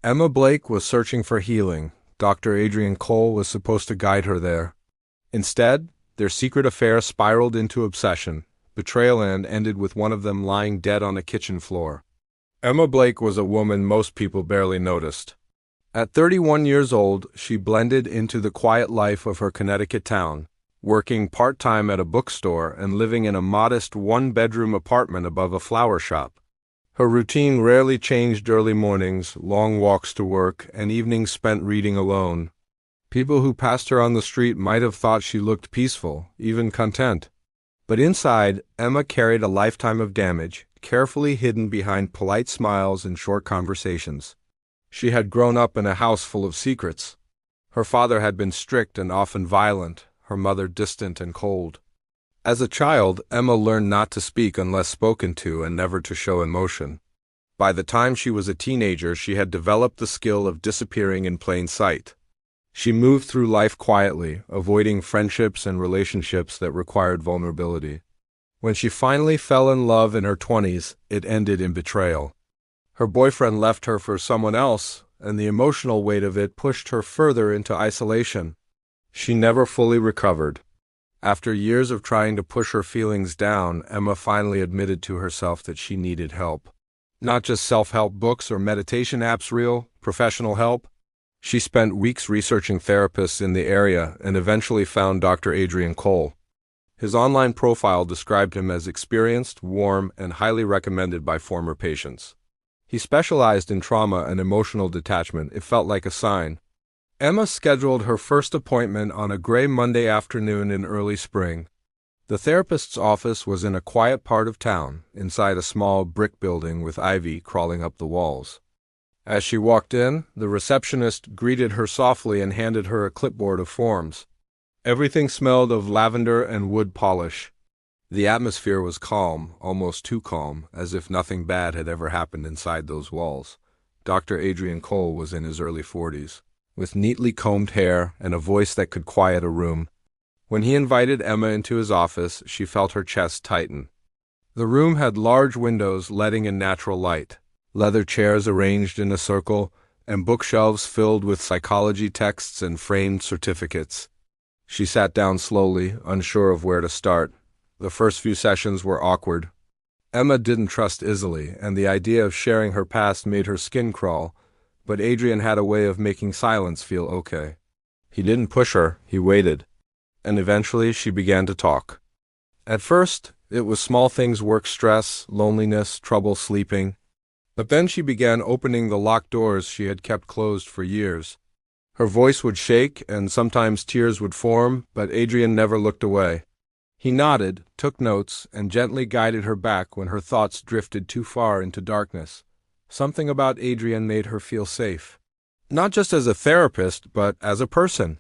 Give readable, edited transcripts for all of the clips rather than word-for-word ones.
Emma Blake was searching for healing. Dr. Adrian Cole was supposed to guide her there. Instead, their secret affair spiraled into obsession. Betrayal and ended with one of them lying dead on a kitchen floor. Emma Blake was a woman most people barely noticed. At 31 years old, she blended into the quiet life of her Connecticut town, working part-time at a bookstore and living in a modest one-bedroom apartment above a flower shop. Her routine rarely changed: early mornings, long walks to work, and evenings spent reading alone. People who passed her on the street might have thought she looked peaceful, even content. But inside, Emma carried a lifetime of damage, carefully hidden behind polite smiles and short conversations. She had grown up in a house full of secrets. Her father had been strict and often violent, her mother distant and cold. As a child, Emma learned not to speak unless spoken to and never to show emotion. By the time she was a teenager, she had developed the skill of disappearing in plain sight. She moved through life quietly, avoiding friendships and relationships that required vulnerability. When she finally fell in love in her 20s, it ended in betrayal. Her boyfriend left her for someone else, and the emotional weight of it pushed her further into isolation. She never fully recovered. After years of trying to push her feelings down, Emma finally admitted to herself that she needed help. Not just self-help books or meditation apps, real, professional help. She spent weeks researching therapists in the area and eventually found Dr. Adrian Cole. His online profile described him as experienced, warm, and highly recommended by former patients. He specialized in trauma and emotional detachment. It felt like a sign. Emma scheduled her first appointment on a gray Monday afternoon in early spring. The therapist's office was in a quiet part of town, inside a small brick building with ivy crawling up the walls. As she walked in, the receptionist greeted her softly and handed her a clipboard of forms. Everything smelled of lavender and wood polish. The atmosphere was calm, almost too calm, as if nothing bad had ever happened inside those walls. Dr. Adrian Cole was in his early 40s, with neatly combed hair and a voice that could quiet a room. When he invited Emma into his office, she felt her chest tighten. The room had large windows letting in natural light, leather chairs arranged in a circle, and bookshelves filled with psychology texts and framed certificates. She sat down slowly, unsure of where to start. The first few sessions were awkward. Emma didn't trust easily, and the idea of sharing her past made her skin crawl, but Adrian had a way of making silence feel okay. He didn't push her, he waited, and eventually she began to talk. At first, it was small things: work stress, loneliness, trouble sleeping. But then she began opening the locked doors she had kept closed for years. Her voice would shake, and sometimes tears would form, but Adrian never looked away. He nodded, took notes, and gently guided her back when her thoughts drifted too far into darkness. Something about Adrian made her feel safe. Not just as a therapist, but as a person.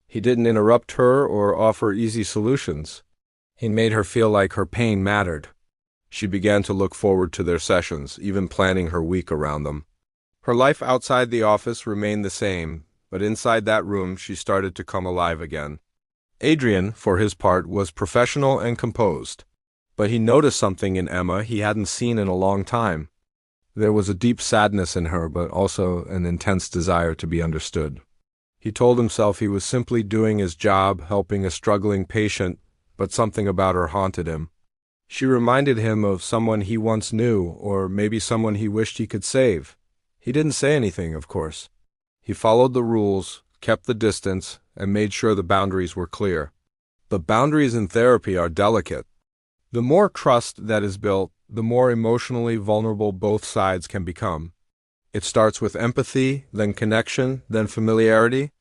He didn't interrupt her or offer easy solutions. He made her feel like her pain mattered. She began to look forward to their sessions, even planning her week around them. Her life outside the office remained the same, but inside that room she started to come alive again. Adrian, for his part, was professional and composed, but he noticed something in Emma he hadn't seen in a long time. There was a deep sadness in her, but also an intense desire to be understood. He told himself he was simply doing his job, helping a struggling patient, but something about her haunted him. She reminded him of someone he once knew, or maybe someone he wished he could save. He didn't say anything, of course. He followed the rules, kept the distance, and made sure the boundaries were clear. But boundaries in therapy are delicate. The more trust that is built, the more emotionally vulnerable both sides can become. It starts with empathy, then connection, then familiarity.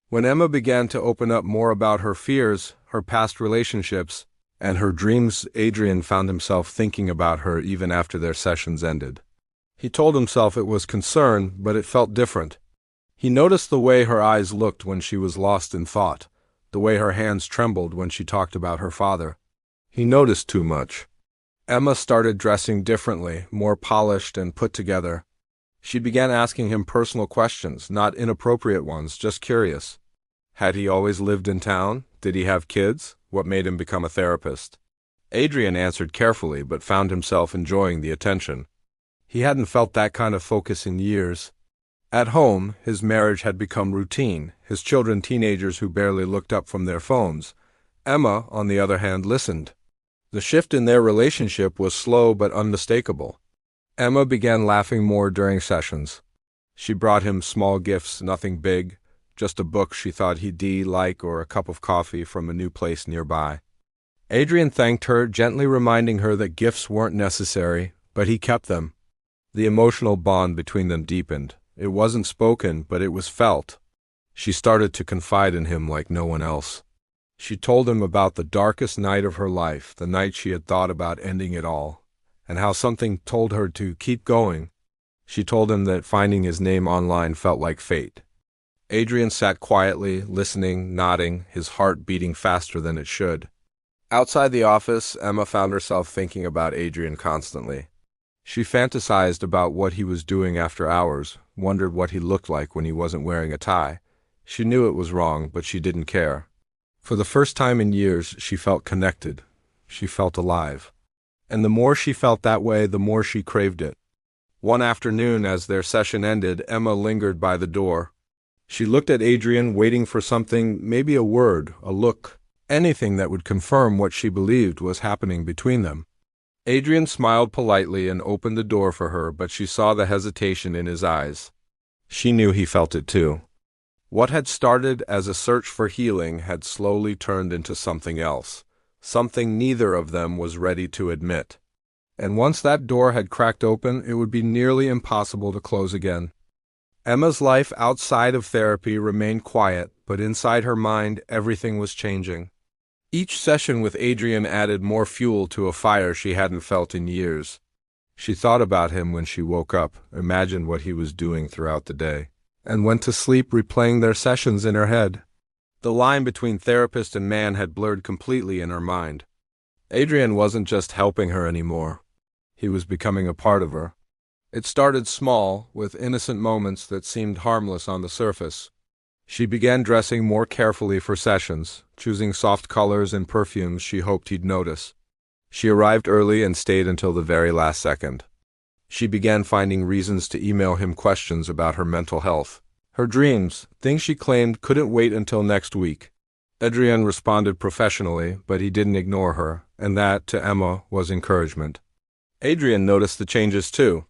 When Emma began to open up more about her fears, her past relationships, and her dreams, Adrian found himself thinking about her even after their sessions ended. He told himself it was concern, but it felt different. He noticed the way her eyes looked when she was lost in thought, the way her hands trembled when she talked about her father. He noticed too much. Emma started dressing differently, more polished and put together. She began asking him personal questions, not inappropriate ones, just curious. Had he always lived in town? Did he have kids? What made him become a therapist? Adrian answered carefully, but found himself enjoying the attention. He hadn't felt that kind of focus in years. At home, his marriage had become routine, his children teenagers who barely looked up from their phones. Emma, on the other hand, listened. The shift in their relationship was slow but unmistakable. Emma began laughing more during sessions. She brought him small gifts, nothing big, just a book she thought he'd like or a cup of coffee from a new place nearby. Adrian thanked her, gently reminding her that gifts weren't necessary, but he kept them. The emotional bond between them deepened. It wasn't spoken, but it was felt. She started to confide in him like no one else. She told him about the darkest night of her life, the night she had thought about ending it all, and how something told her to keep going. She told him that finding his name online felt like fate. Adrian sat quietly, listening, nodding, his heart beating faster than it should. Outside the office, Emma found herself thinking about Adrian constantly. She fantasized about what he was doing after hours, wondered what he looked like when he wasn't wearing a tie. She knew it was wrong, but she didn't care. For the first time in years, she felt connected. She felt alive. And the more she felt that way, the more she craved it. One afternoon, as their session ended, Emma lingered by the door. She looked at Adrian, waiting for something, maybe a word, a look, anything that would confirm what she believed was happening between them. Adrian smiled politely and opened the door for her, but she saw the hesitation in his eyes. She knew he felt it too. What had started as a search for healing had slowly turned into something else, something neither of them was ready to admit. And once that door had cracked open, it would be nearly impossible to close again. Emma's life outside of therapy remained quiet, but inside her mind, everything was changing. Each session with Adrian added more fuel to a fire she hadn't felt in years. She thought about him when she woke up, imagined what he was doing throughout the day, and went to sleep replaying their sessions in her head. The line between therapist and man had blurred completely in her mind. Adrian wasn't just helping her anymore. He was becoming a part of her. It started small, with innocent moments that seemed harmless on the surface. She began dressing more carefully for sessions, choosing soft colors and perfumes she hoped he'd notice. She arrived early and stayed until the very last second. She began finding reasons to email him questions about her mental health, her dreams, things she claimed couldn't wait until next week. Adrian responded professionally, but he didn't ignore her, and that, to Emma, was encouragement. Adrian noticed the changes too.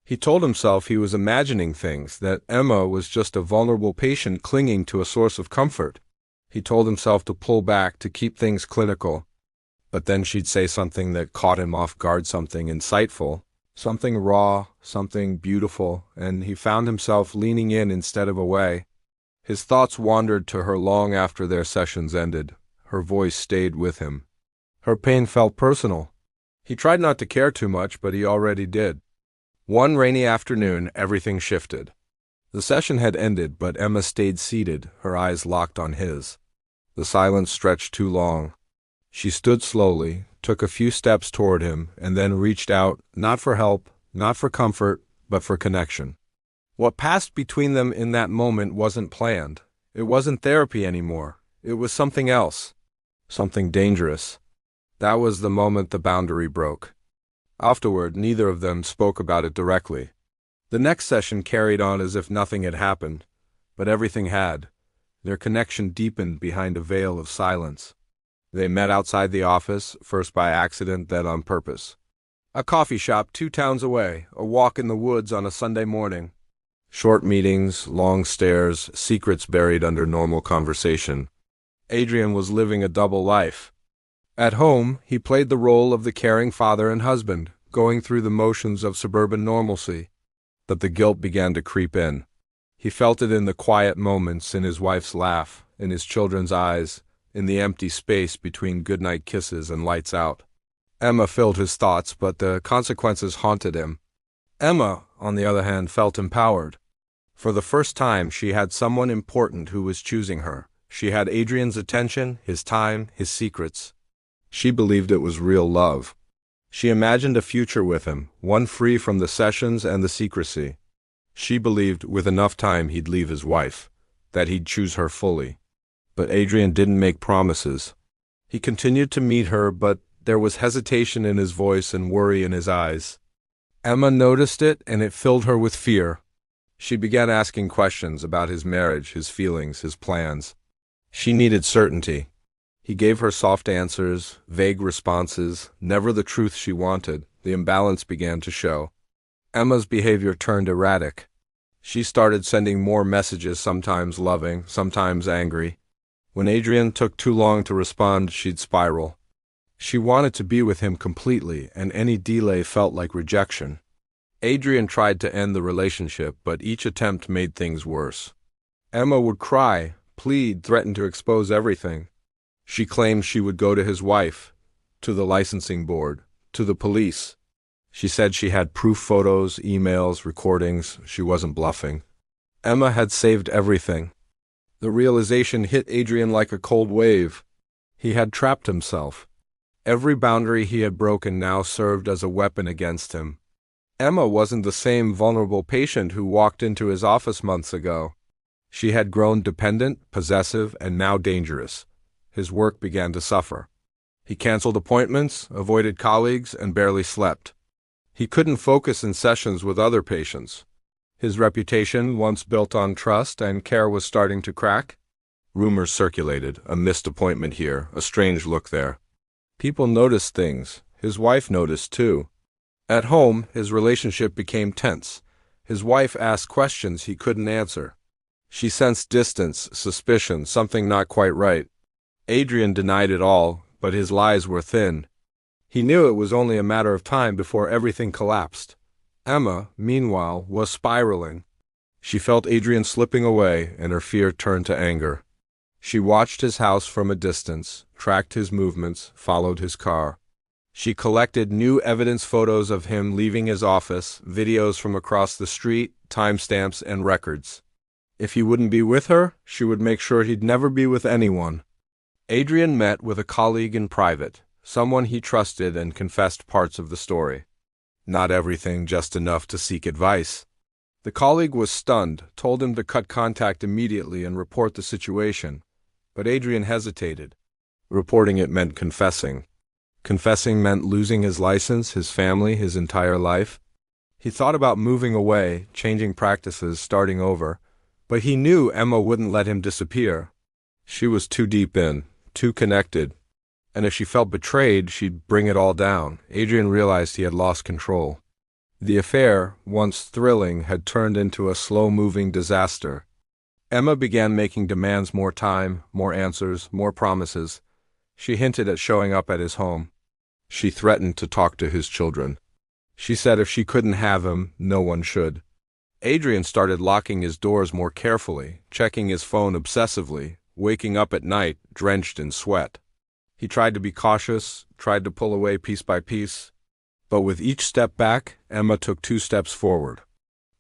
He told himself he was imagining things, that Emma was just a vulnerable patient clinging to a source of comfort. He told himself to pull back, to keep things clinical. But then she'd say something that caught him off guard, something insightful, something raw, something beautiful, and he found himself leaning in instead of away. His thoughts wandered to her long after their sessions ended. Her voice stayed with him. Her pain felt personal. He tried not to care too much, but he already did. One rainy afternoon, everything shifted. The session had ended, but Emma stayed seated, her eyes locked on his. The silence stretched too long. She stood slowly, took a few steps toward him, and then reached out, not for help, not for comfort, but for connection. What passed between them in that moment wasn't planned. It wasn't therapy anymore. It was something else. Something dangerous. That was the moment the boundary broke. Afterward, neither of them spoke about it directly. The next session carried on as if nothing had happened, but everything had. Their connection deepened behind a veil of silence. They met outside the office, first by accident, then on purpose. A coffee shop 2 towns away, a walk in the woods on a Sunday morning. Short meetings, long stares, secrets buried under normal conversation. Adrian was living a double life. At home, he played the role of the caring father and husband, going through the motions of suburban normalcy. But the guilt began to creep in. He felt it in the quiet moments, in his wife's laugh, in his children's eyes, in the empty space between goodnight kisses and lights out. Emma filled his thoughts, but the consequences haunted him. Emma, on the other hand, felt empowered. For the first time, she had someone important who was choosing her. She had Adrian's attention, his time, his secrets. She believed it was real love. She imagined a future with him, one free from the sessions and the secrecy. She believed with enough time he'd leave his wife, that he'd choose her fully. But Adrian didn't make promises. He continued to meet her, but there was hesitation in his voice and worry in his eyes. Emma noticed it, and it filled her with fear. She began asking questions about his marriage, his feelings, his plans. She needed certainty. He gave her soft answers, vague responses, never the truth she wanted. The imbalance began to show. Emma's behavior turned erratic. She started sending more messages, sometimes loving, sometimes angry. When Adrian took too long to respond, she'd spiral. She wanted to be with him completely, and any delay felt like rejection. Adrian tried to end the relationship, but each attempt made things worse. Emma would cry, plead, threaten to expose everything. She claimed she would go to his wife, to the licensing board, to the police. She said she had proof photos, emails, recordings. She wasn't bluffing. Emma had saved everything. The realization hit Adrian like a cold wave. He had trapped himself. Every boundary he had broken now served as a weapon against him. Emma wasn't the same vulnerable patient who walked into his office months ago. She had grown dependent, possessive, and now dangerous. His work began to suffer. He canceled appointments, avoided colleagues, and barely slept. He couldn't focus in sessions with other patients. His reputation, once built on trust and care, was starting to crack. Rumors circulated, a missed appointment here, a strange look there. People noticed things. His wife noticed too. At home, his relationship became tense. His wife asked questions he couldn't answer. She sensed distance, suspicion, something not quite right. Adrian denied it all, but his lies were thin. He knew it was only a matter of time before everything collapsed. Emma, meanwhile, was spiraling. She felt Adrian slipping away, and her fear turned to anger. She watched his house from a distance, tracked his movements, followed his car. She collected new evidence, photos of him leaving his office, videos from across the street, timestamps, and records. If he wouldn't be with her, she would make sure he'd never be with anyone. Adrian met with a colleague in private, someone he trusted, and confessed parts of the story. Not everything, just enough to seek advice. The colleague was stunned, told him to cut contact immediately and report the situation. But Adrian hesitated. Reporting it meant confessing. Confessing meant losing his license, his family, his entire life. He thought about moving away, changing practices, starting over. But he knew Emma wouldn't let him disappear. She was too deep in, too connected. And if she felt betrayed, she'd bring it all down. Adrian realized he had lost control. The affair, once thrilling, had turned into a slow-moving disaster. Emma began making demands: more time, more answers, more promises. She hinted at showing up at his home. She threatened to talk to his children. She said if she couldn't have him, no one should. Adrian started locking his doors more carefully, checking his phone obsessively, waking up at night drenched in sweat. He tried to be cautious, tried to pull away piece by piece. But with each step back, Emma took 2 steps forward.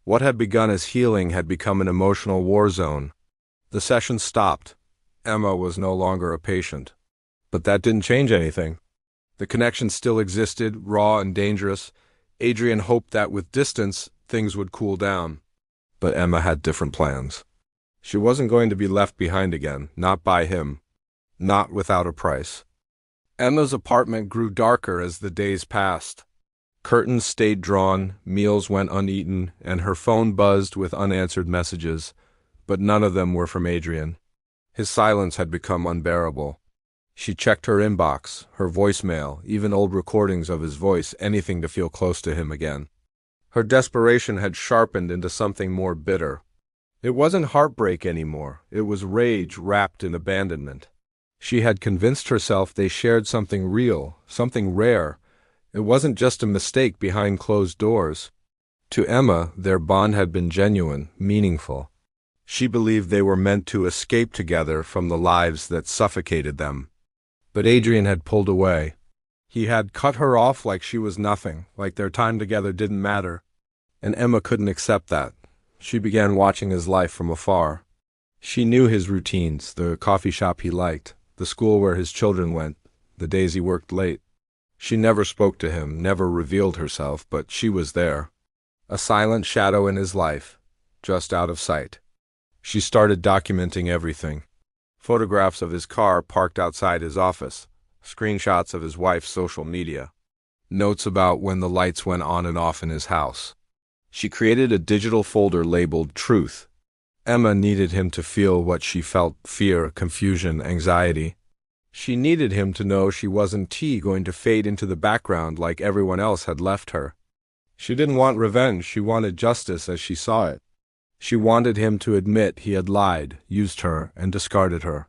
What had begun as healing had become an emotional war zone. The session stopped. Emma was no longer a patient. But that didn't change anything. The connection still existed, raw and dangerous. Adrian hoped that with distance, things would cool down. But Emma had different plans. She wasn't going to be left behind again, not by him, not without a price. Emma's apartment grew darker as the days passed. Curtains stayed drawn, meals went uneaten, and her phone buzzed with unanswered messages, but none of them were from Adrian. His silence had become unbearable. She checked her inbox, her voicemail, even old recordings of his voice, anything to feel close to him again. Her desperation had sharpened into something more bitter. It wasn't heartbreak anymore. It was rage wrapped in abandonment. She had convinced herself they shared something real, something rare. It wasn't just a mistake behind closed doors. To Emma, their bond had been genuine, meaningful. She believed they were meant to escape together from the lives that suffocated them. But Adrian had pulled away. He had cut her off like she was nothing, like their time together didn't matter. And Emma couldn't accept that. She began watching his life from afar. She knew his routines, the coffee shop he liked, the school where his children went, the days he worked late. She never spoke to him, never revealed herself, but she was there. A silent shadow in his life, just out of sight. She started documenting everything. Photographs of his car parked outside his office, screenshots of his wife's social media, notes about when the lights went on and off in his house. She created a digital folder labeled Truth. Emma needed him to feel what she felt: fear, confusion, anxiety. She needed him to know she wasn't going to fade into the background like everyone else had left her. She didn't want revenge, she wanted justice as she saw it. She wanted him to admit he had lied, used her, and discarded her.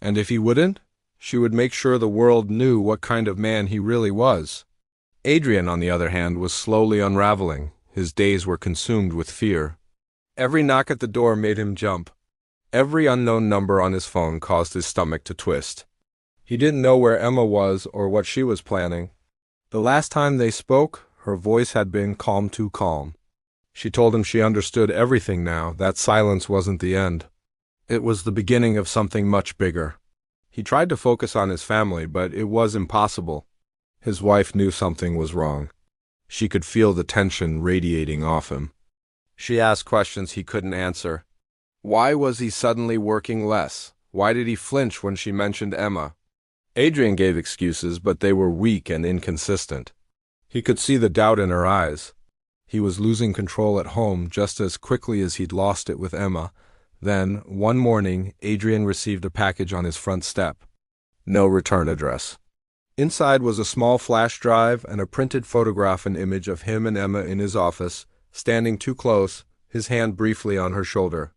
And if he wouldn't, she would make sure the world knew what kind of man he really was. Adrian, on the other hand, was slowly unraveling. His days were consumed with fear. Every knock at the door made him jump. Every unknown number on his phone caused his stomach to twist. He didn't know where Emma was or what she was planning. The last time they spoke, her voice had been calm, too calm. She told him she understood everything now, that silence wasn't the end. It was the beginning of something much bigger. He tried to focus on his family, but it was impossible. His wife knew something was wrong. She could feel the tension radiating off him. She asked questions he couldn't answer. Why was he suddenly working less? Why did he flinch when she mentioned Emma? Adrian gave excuses, but they were weak and inconsistent. He could see the doubt in her eyes. He was losing control at home just as quickly as he'd lost it with Emma. Then, one morning, Adrian received a package on his front step. No return address. Inside was a small flash drive and a printed photograph and image of him and Emma in his office, standing too close, his hand briefly on her shoulder.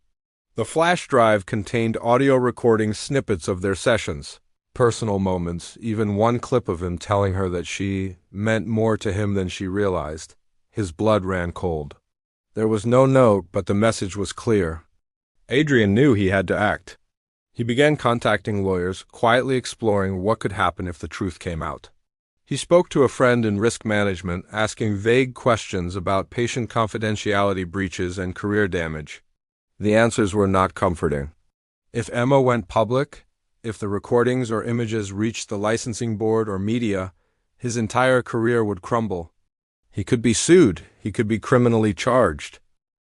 The flash drive contained audio recording snippets of their sessions, personal moments, even one clip of him telling her that she meant more to him than she realized. His blood ran cold. There was no note, but the message was clear. Adrian knew he had to act. He began contacting lawyers, quietly exploring what could happen if the truth came out. He spoke to a friend in risk management, asking vague questions about patient confidentiality breaches and career damage. The answers were not comforting. If Emma went public, if the recordings or images reached the licensing board or media, his entire career would crumble. He could be sued, he could be criminally charged,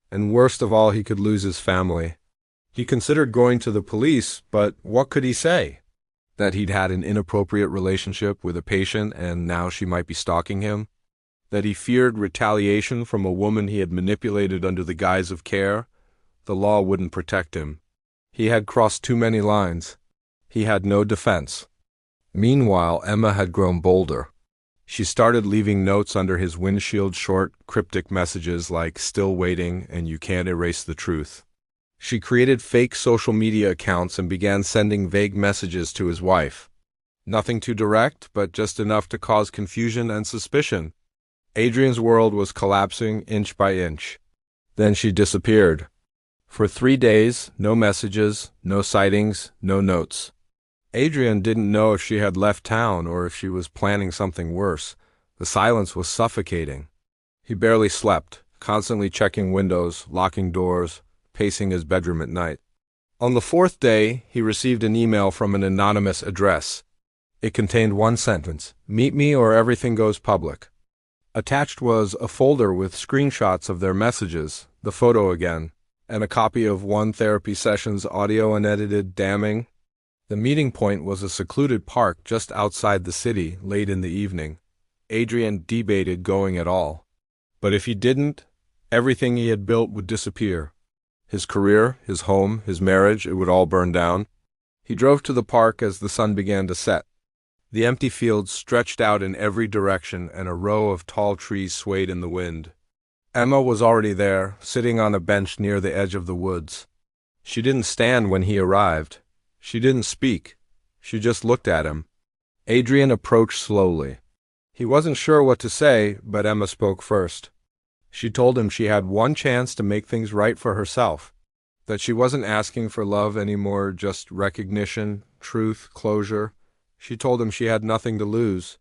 and worst of all, he could lose his family. He considered going to the police, but what could he say? That he'd had an inappropriate relationship with a patient and now she might be stalking him? That he feared retaliation from a woman he had manipulated under the guise of care? The law wouldn't protect him. He had crossed too many lines. He had no defense. Meanwhile, Emma had grown bolder. She started leaving notes under his windshield, short, cryptic messages like "still waiting" and "you can't erase the truth." She created fake social media accounts and began sending vague messages to his wife. Nothing too direct, but just enough to cause confusion and suspicion. Adrian's world was collapsing inch by inch. Then she disappeared. For 3 days, no messages, no sightings, no notes. Adrian didn't know if she had left town or if she was planning something worse. The silence was suffocating. He barely slept, constantly checking windows, locking doors, pacing his bedroom at night. On the 4th day, he received an email from an anonymous address. It contained one sentence: "Meet me or everything goes public." Attached was a folder with screenshots of their messages, the photo again, and a copy of one therapy session's audio unedited. Damning. The meeting point was a secluded park just outside the city, late in the evening. Adrian debated going at all. But if he didn't, everything he had built would disappear. His career, his home, his marriage, it would all burn down. He drove to the park as the sun began to set. The empty fields stretched out in every direction, and a row of tall trees swayed in the wind. Emma was already there, sitting on a bench near the edge of the woods. She didn't stand when he arrived. She didn't speak. She just looked at him. Adrian approached slowly. He wasn't sure what to say, but Emma spoke first. She told him she had one chance to make things right for herself, that she wasn't asking for love anymore, just recognition, truth, closure. She told him she had nothing to lose.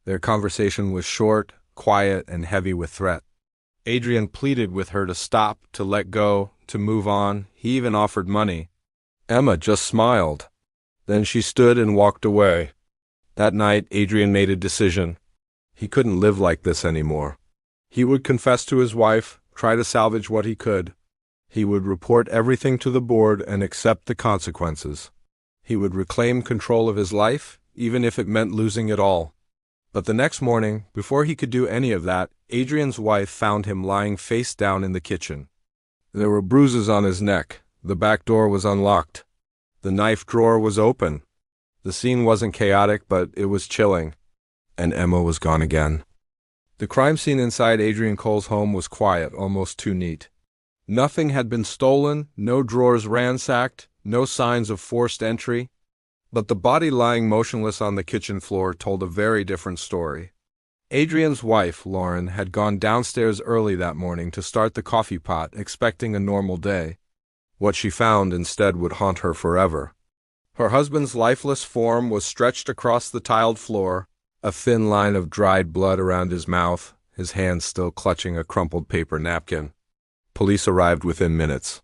Their conversation was short, quiet, and heavy with threat. Adrian pleaded with her to stop, to let go, to move on. He even offered money. Emma just smiled. Then she stood and walked away. That night, Adrian made a decision. He couldn't live like this anymore. He would confess to his wife, try to salvage what he could. He would report everything to the board and accept the consequences. He would reclaim control of his life, even if it meant losing it all. But the next morning, before he could do any of that, Adrian's wife found him lying face down in the kitchen. There were bruises on his neck. The back door was unlocked. The knife drawer was open. The scene wasn't chaotic, but it was chilling. And Emma was gone again. The crime scene inside Adrian Cole's home was quiet, almost too neat. Nothing had been stolen, no drawers ransacked, no signs of forced entry. But the body lying motionless on the kitchen floor told a very different story. Adrian's wife, Lauren, had gone downstairs early that morning to start the coffee pot, expecting a normal day. What she found instead would haunt her forever. Her husband's lifeless form was stretched across the tiled floor, a thin line of dried blood around his mouth, his hands still clutching a crumpled paper napkin. Police arrived within minutes.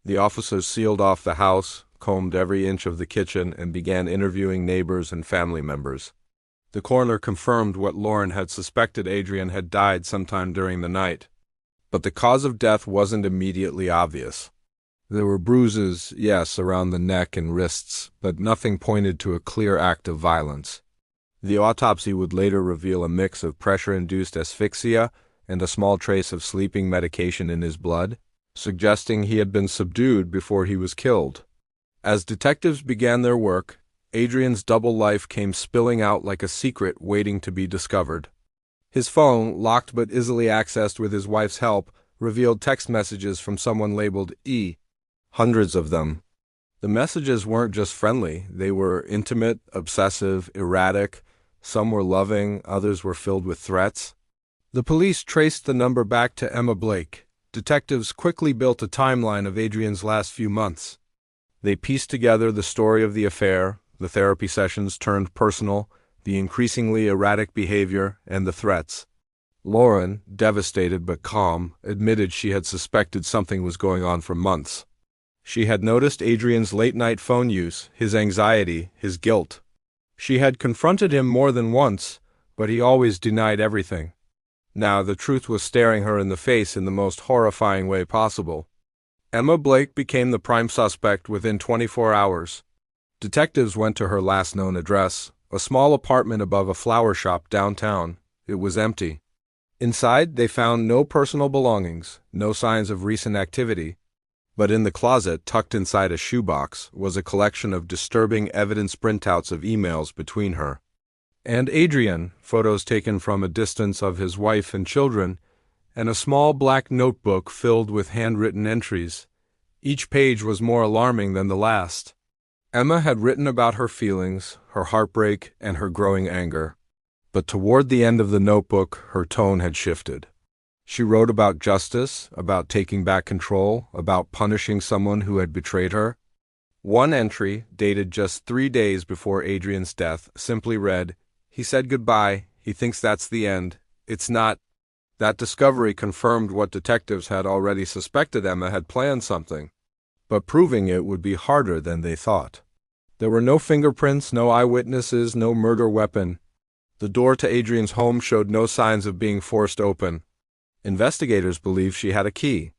The officers sealed off the house, combed every inch of the kitchen, and began interviewing neighbors and family members. The coroner confirmed what Lauren had suspected: Adrian had died sometime during the night. But the cause of death wasn't immediately obvious. There were bruises, yes, around the neck and wrists, but nothing pointed to a clear act of violence. The autopsy would later reveal a mix of pressure-induced asphyxia and a small trace of sleeping medication in his blood, suggesting he had been subdued before he was killed. As detectives began their work, Adrian's double life came spilling out like a secret waiting to be discovered. His phone, locked but easily accessed with his wife's help, revealed text messages from someone labeled E. Hundreds of them. The messages weren't just friendly, they were intimate, obsessive, erratic. Some were loving, others were filled with threats. The police traced the number back to Emma Blake. Detectives quickly built a timeline of Adrian's last few months. They pieced together the story of the affair, the therapy sessions turned personal, the increasingly erratic behavior, and the threats. Lauren, devastated but calm, admitted she had suspected something was going on for months. She had noticed Adrian's late-night phone use, his anxiety, his guilt. She had confronted him more than once, but he always denied everything. Now the truth was staring her in the face in the most horrifying way possible. Emma Blake became the prime suspect within 24 hours. Detectives went to her last known address, a small apartment above a flower shop downtown. It was empty. Inside, they found no personal belongings, no signs of recent activity. But in the closet, tucked inside a shoebox, was a collection of disturbing evidence printouts of emails between her and Adrian, photos taken from a distance of his wife and children, and a small black notebook filled with handwritten entries. Each page was more alarming than the last. Emma had written about her feelings, her heartbreak, and her growing anger. But toward the end of the notebook, her tone had shifted. She wrote about justice, about taking back control, about punishing someone who had betrayed her. One entry, dated just 3 days before Adrian's death, simply read, "He said goodbye. He thinks that's the end. It's not." That discovery confirmed what detectives had already suspected: Emma had planned something. But proving it would be harder than they thought. There were no fingerprints, no eyewitnesses, no murder weapon. The door to Adrian's home showed no signs of being forced open. Investigators believed she had a key.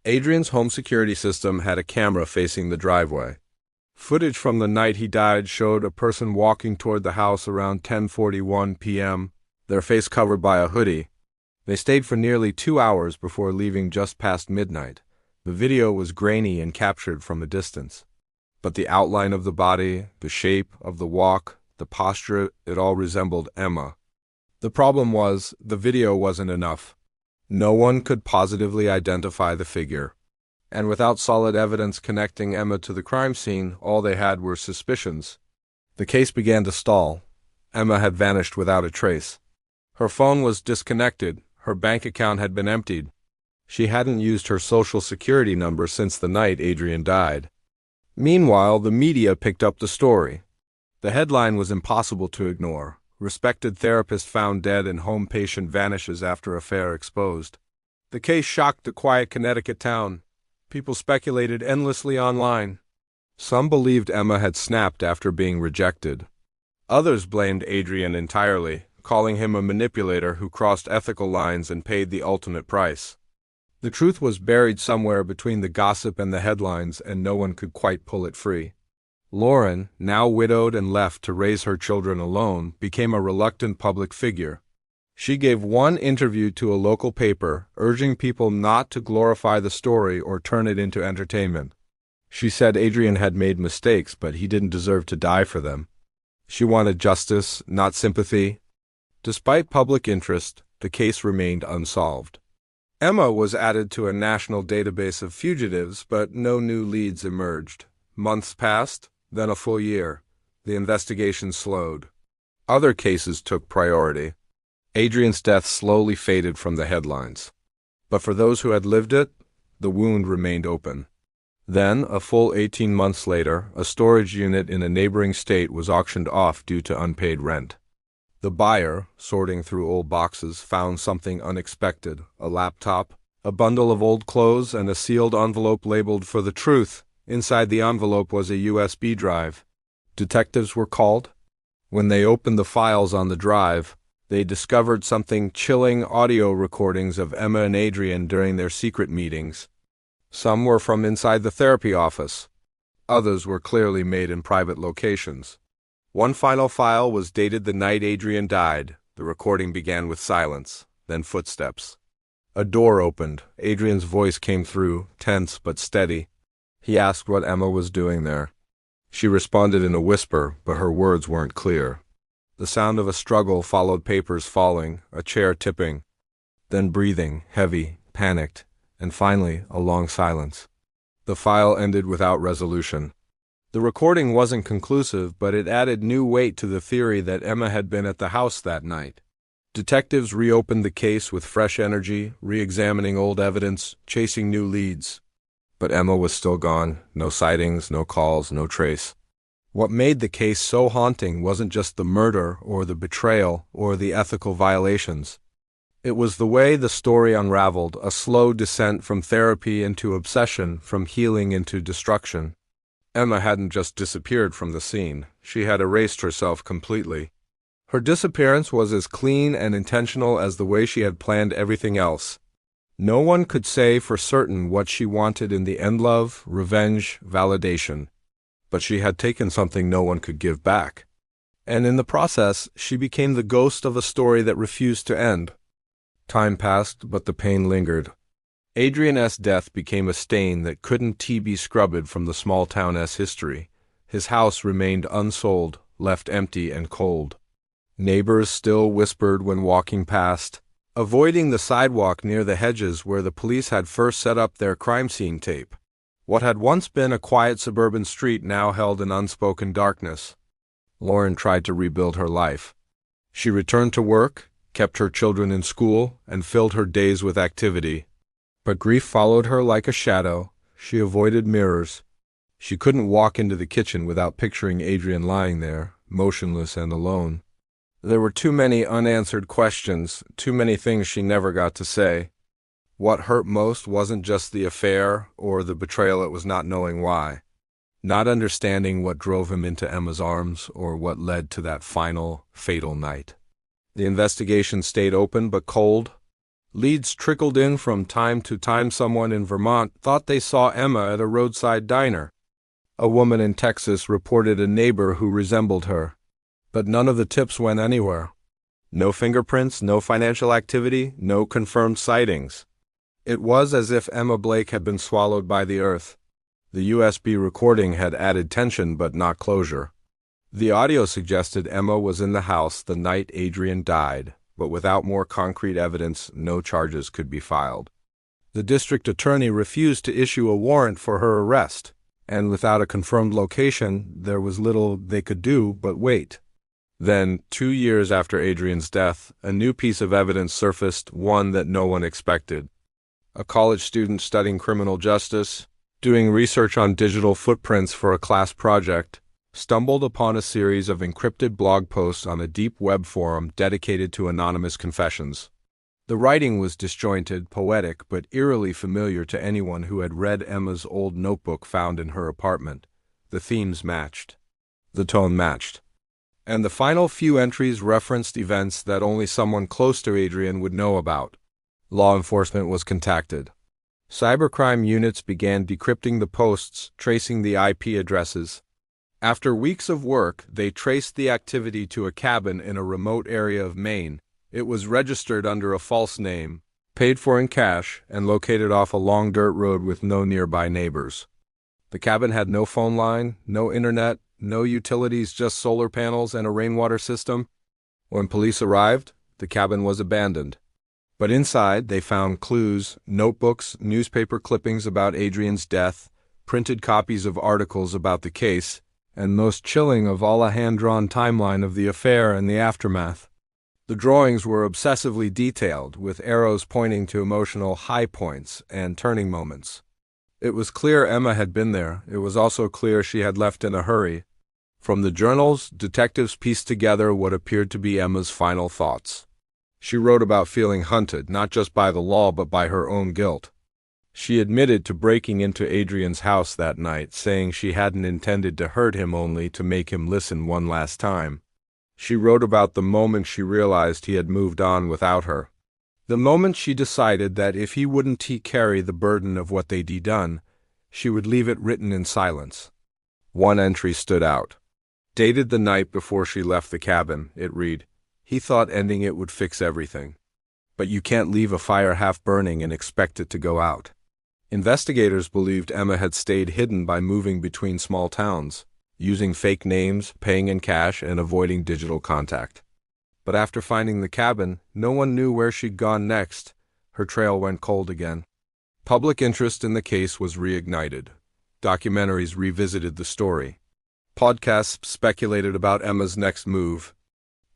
Adrian's home security system had a camera facing the driveway. Footage from the night he died showed a person walking toward the house around 10:41 p.m., their face covered by a hoodie. They stayed for nearly 2 hours before leaving just past midnight. The video was grainy and captured from a distance. But the outline of the body, the shape of the walk, the posture, it all resembled Emma. The problem was, the video wasn't enough. No one could positively identify the figure. And without solid evidence connecting Emma to the crime scene, all they had were suspicions. The case began to stall. Emma had vanished without a trace. Her phone was disconnected. Her bank account had been emptied. She hadn't used her social security number since the night Adrian died. Meanwhile, the media picked up the story. The headline was impossible to ignore. Respected therapist found dead and home patient vanishes after affair exposed. The case shocked the quiet Connecticut town. People speculated endlessly online. Some believed Emma had snapped after being rejected. Others blamed Adrian entirely, calling him a manipulator who crossed ethical lines and paid the ultimate price. The truth was buried somewhere between the gossip and the headlines, and no one could quite pull it free. Lauren, now widowed and left to raise her children alone, became a reluctant public figure. She gave one interview to a local paper, urging people not to glorify the story or turn it into entertainment. She said Adrian had made mistakes, but he didn't deserve to die for them. She wanted justice, not sympathy. Despite public interest, the case remained unsolved. Emma was added to a national database of fugitives, but no new leads emerged. Months passed, then a full year. The investigation slowed. Other cases took priority. Adrian's death slowly faded from the headlines. But for those who had lived it, the wound remained open. Then, a full 18 months later, a storage unit in a neighboring state was auctioned off due to unpaid rent. The buyer, sorting through old boxes, found something unexpected: a laptop, a bundle of old clothes, and a sealed envelope labeled "For the Truth." Inside the envelope was a USB drive. Detectives were called. When they opened the files on the drive, they discovered something chilling: audio recordings of Emma and Adrian during their secret meetings. Some were from inside the therapy office. Others were clearly made in private locations. One final file was dated the night Adrian died. The recording began with silence, then footsteps. A door opened. Adrian's voice came through, tense but steady. He asked what Emma was doing there. She responded in a whisper, but her words weren't clear. The sound of a struggle followed: papers falling, a chair tipping, then breathing, heavy, panicked, and finally a long silence. The file ended without resolution. The recording wasn't conclusive, but it added new weight to the theory that Emma had been at the house that night. Detectives reopened the case with fresh energy, re-examining old evidence, chasing new leads. But Emma was still gone. No sightings, no calls, no trace. What made the case so haunting wasn't just the murder or the betrayal or the ethical violations. It was the way the story unraveled, a slow descent from therapy into obsession, from healing into destruction. Emma hadn't just disappeared from the scene. She had erased herself completely. Her disappearance was as clean and intentional as the way she had planned everything else. No one could say for certain what she wanted in the end: love, revenge, validation. But she had taken something no one could give back. And in the process, she became the ghost of a story that refused to end. Time passed, but the pain lingered. Adrian's death became a stain that couldn't be scrubbed from the small town's history. His house remained unsold, left empty and cold. Neighbors still whispered when walking past, avoiding the sidewalk near the hedges where the police had first set up their crime scene tape. What had once been a quiet suburban street now held an unspoken darkness. Lauren tried to rebuild her life. She returned to work, kept her children in school, and filled her days with activity. But grief followed her like a shadow. She avoided mirrors. She couldn't walk into the kitchen without picturing Adrian lying there, motionless and alone. There were too many unanswered questions, too many things she never got to say. What hurt most wasn't just the affair or the betrayal, it was not knowing why. Not understanding what drove him into Emma's arms or what led to that final, fatal night. The investigation stayed open but cold. Leads trickled in from time to time. Someone in Vermont thought they saw Emma at a roadside diner. A woman in Texas reported a neighbor who resembled her. But none of the tips went anywhere. No fingerprints, no financial activity, no confirmed sightings. It was as if Emma Blake had been swallowed by the earth. The USB recording had added tension but not closure. The audio suggested Emma was in the house the night Adrian died, but without more concrete evidence, no charges could be filed. The district attorney refused to issue a warrant for her arrest, and without a confirmed location, there was little they could do but wait. Then, 2 years after Adrian's death, a new piece of evidence surfaced, one that no one expected. A college student studying criminal justice, doing research on digital footprints for a class project, stumbled upon a series of encrypted blog posts on a deep web forum dedicated to anonymous confessions. The writing was disjointed, poetic, but eerily familiar to anyone who had read Emma's old notebook found in her apartment. The themes matched. The tone matched. And the final few entries referenced events that only someone close to Adrian would know about. Law enforcement was contacted. Cybercrime units began decrypting the posts, tracing the IP addresses. After weeks of work, they traced the activity to a cabin in a remote area of Maine, It was registered under a false name, paid for in cash, and located off a long dirt road with no nearby neighbors. The cabin had no phone line, no internet, no utilities, just solar panels and a rainwater system. When police arrived, the cabin was abandoned. But inside, they found clues, notebooks, newspaper clippings about Adrian's death, printed copies of articles about the case, and most chilling of all, a hand-drawn timeline of the affair and the aftermath. The drawings were obsessively detailed, with arrows pointing to emotional high points and turning moments. It was clear Emma had been there. It was also clear she had left in a hurry. From the journals, detectives pieced together what appeared to be Emma's final thoughts. She wrote about feeling hunted, not just by the law but by her own guilt. She admitted to breaking into Adrian's house that night, saying she hadn't intended to hurt him, only to make him listen one last time. She wrote about the moment she realized he had moved on without her. The moment she decided that if he wouldn't carry the burden of what they'd done, she would leave it written in silence. One entry stood out. Dated the night before she left the cabin, it read, "He thought ending it would fix everything. But you can't leave a fire half burning and expect it to go out." Investigators believed Emma had stayed hidden by moving between small towns, using fake names, paying in cash, and avoiding digital contact. But after finding the cabin, no one knew where she'd gone next. Her trail went cold again. Public interest in the case was reignited. Documentaries revisited the story. Podcasts speculated about Emma's next move.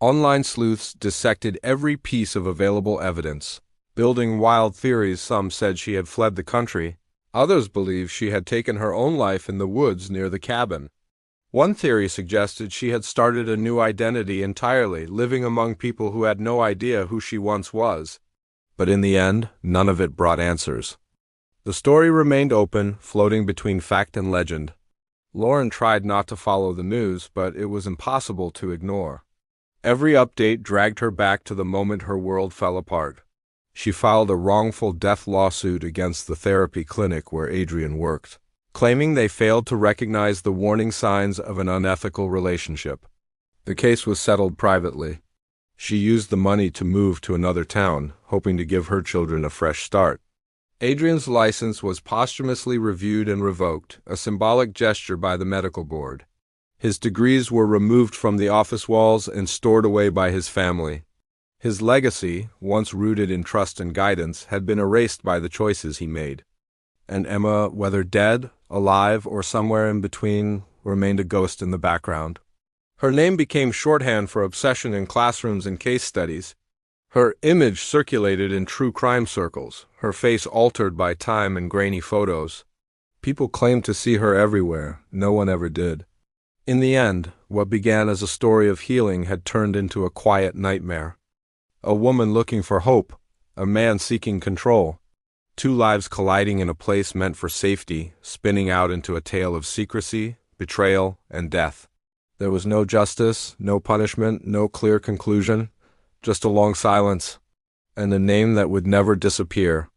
Online sleuths dissected every piece of available evidence, building wild theories. Some said she had fled the country. Others believed she had taken her own life in the woods near the cabin. One theory suggested she had started a new identity entirely, living among people who had no idea who she once was. But in the end, none of it brought answers. The story remained open, floating between fact and legend. Lauren tried not to follow the news, but it was impossible to ignore. Every update dragged her back to the moment her world fell apart. She filed a wrongful death lawsuit against the therapy clinic where Adrian worked, claiming they failed to recognize the warning signs of an unethical relationship. The case was settled privately. She used the money to move to another town, hoping to give her children a fresh start. Adrian's license was posthumously reviewed and revoked, a symbolic gesture by the medical board. His degrees were removed from the office walls and stored away by his family. His legacy, once rooted in trust and guidance, had been erased by the choices he made. And Emma, whether dead, alive, or somewhere in between, remained a ghost in the background. Her name became shorthand for obsession in classrooms and case studies. Her image circulated in true crime circles, her face altered by time and grainy photos. People claimed to see her everywhere. No one ever did. In the end, what began as a story of healing had turned into a quiet nightmare. A woman looking for hope, a man seeking control. Two lives colliding in a place meant for safety, spinning out into a tale of secrecy, betrayal, and death. There was no justice, no punishment, no clear conclusion, just a long silence, and a name that would never disappear.